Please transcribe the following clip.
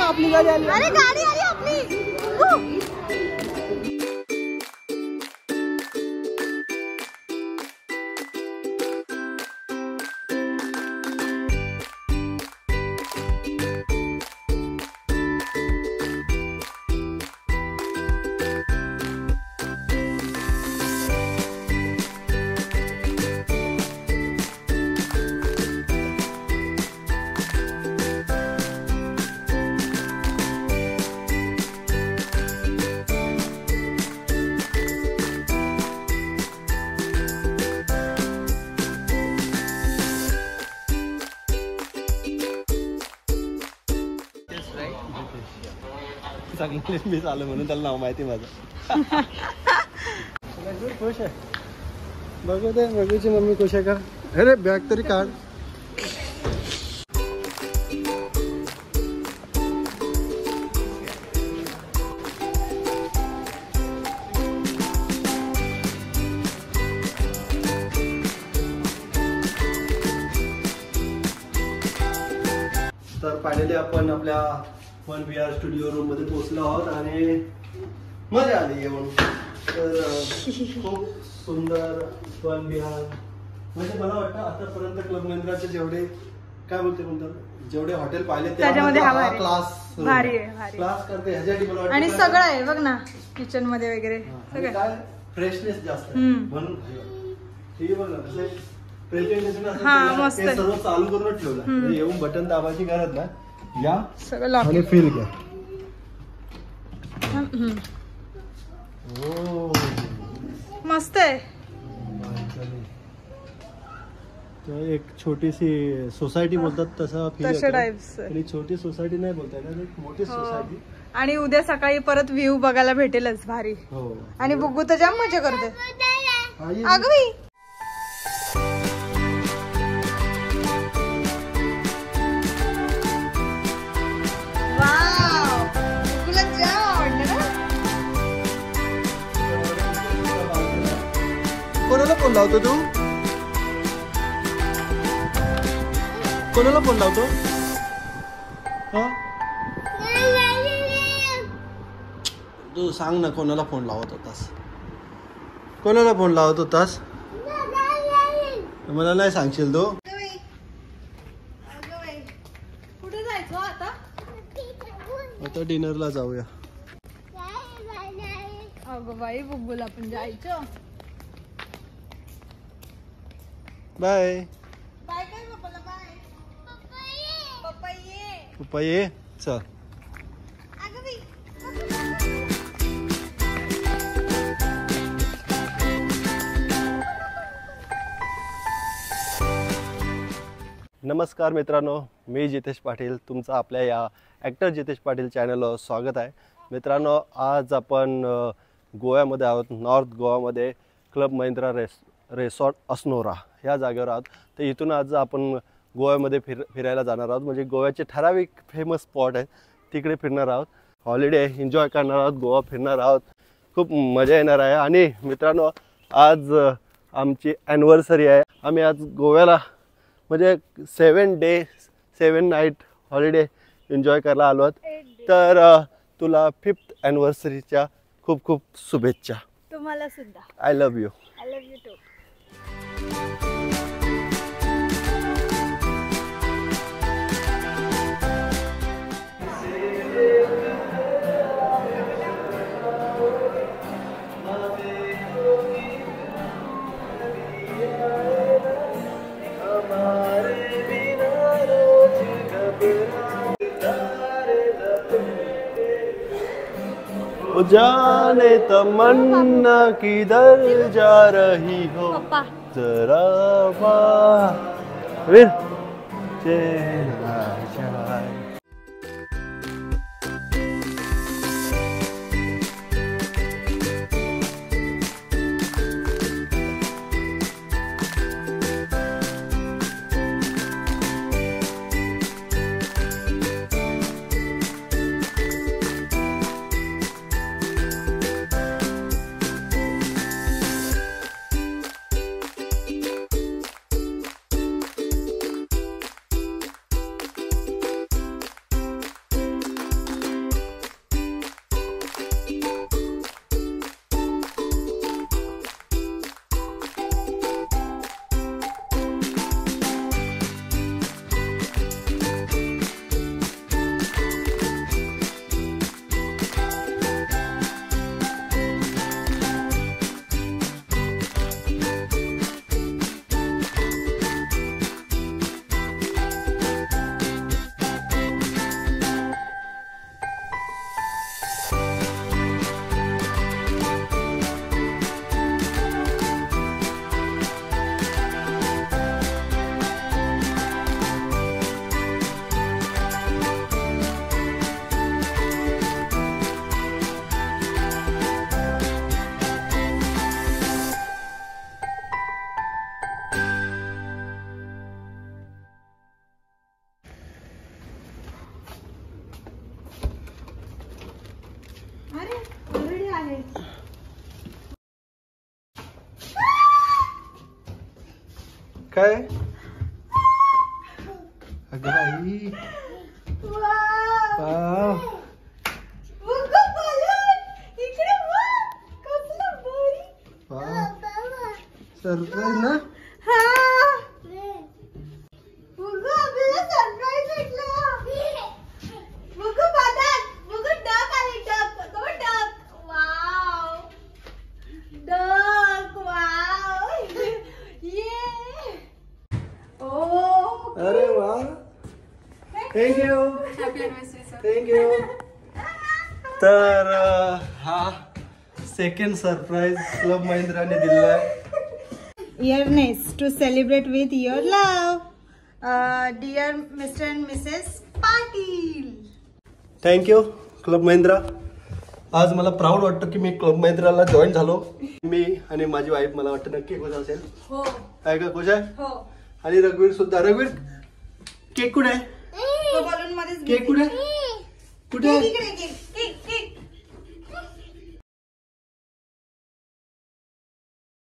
आपली गाडी आली. अरे गाडी आली आपली. मी चालू म्हणून त्याला नाव माहिती माझं. खुश आहे. बघू दे बघूची मम्मी खुश आहे का. अरे बॅग तरी काढ. तर फायनली आपण आपल्या वन VR स्टुडिओ रूम मध्ये पोहोचलो आहोत आणि मजा आली येऊन. तर खूप सुंदर वन VR म्हणजे मला वाटतं आतापर्यंत क्लब महिंद्राचे जेवढे काय बोलते म्हणतात जेवढे हॉटेल पाहिले त्याच्यामध्ये हा क्लास भारी आहे. क्लास करते ह्याच्यासाठी मला वाटतं. आणि सगळं आहे बघ ना किचन मध्ये वगैरे सगळं काय फ्रेशनेस जास्त आहे म्हणून हे बघ ना प्रेझेंटेशन असं सर्व चालू करून ठेवलं. येऊन बटन दाबायची गरज ना. या सगळं आणि फील घ्या. मस्त आहे. एक छोटीशी सोसायटी बोलतात तसा तशा टाइप्स. छोटी सोसायटी नाही बोलतात एक मोठी सोसायटी. आणि उद्या सकाळी परत व्ह्यू बघायला भेटेलच भारी. आणि बुगू तर जाम मजा करते. अगं बाई कोणाला फोन लावतो तू. कोणाला फोन लावतो. तू सांग ना कोणाला फोन लावत होतास. कोणाला फोन लावत होतास मला नाही सांगशील तू. कुठे जायचं आता डिनरला जाऊया. अगं बाई बुगूला पण जायचं. बाय बाय काय पप्पाला बाय. पप्पा ये चल. नमस्कार मित्रांनो, मी जितेश पाटील. तुमचं आपल्या या ॲक्टर जितेश पाटील चॅनलवर स्वागत आहे. मित्रांनो, आज आपण गोव्यामध्ये आहोत. नॉर्थ गोवामध्ये क्लब महिंद्रा रेसॉर्ट असनोरा या जागेवर आहोत. तर इथून आज आपण गोव्यामध्ये फिरायला जाणार आहोत. म्हणजे गोव्याचे ठराविक फेमस स्पॉट आहेत तिकडे फिरणार आहोत. हॉलिडे एन्जॉय करणार आहोत. गोवा फिरणार आहोत. खूप मजा येणार आहे. आणि मित्रांनो, आज आमची ॲनिव्हर्सरी आहे. आम्ही आज गोव्याला म्हणजे 7 डे 7 नाईट हॉलिडे एन्जॉय करायला आलो आहोत. तर तुला 5th ॲनिव्हर्सरीच्या खूप खूप शुभेच्छा. तुम्हाला सुद्धा. I love you. I love you too. जाने तमन्ना किधर जा रही हो जरा बाहर चला जाए. काय अगं आई वाव सरप्राईज ना अरे वा थँक्यू थँक्यू तर हा सेकंड सरप्राईज क्लब महिंद्राने दिलेला आहे Earnest to celebrate with your love, dear Mr. and Mrs. Patil. Thank you club Mahindra. आज मला प्राऊड वाटतं की मी क्लब महिंद्राला जॉईन झालो. मी आणि माझी वाईफ मला वाटतं नक्की खुश असेल. हो आहे का खुश आहे? हो. आणि रघुवीर सुद्धा. रघुवीर केक कुठे आहे? बलून मध्ये केक कुठे कुठे इकडे केक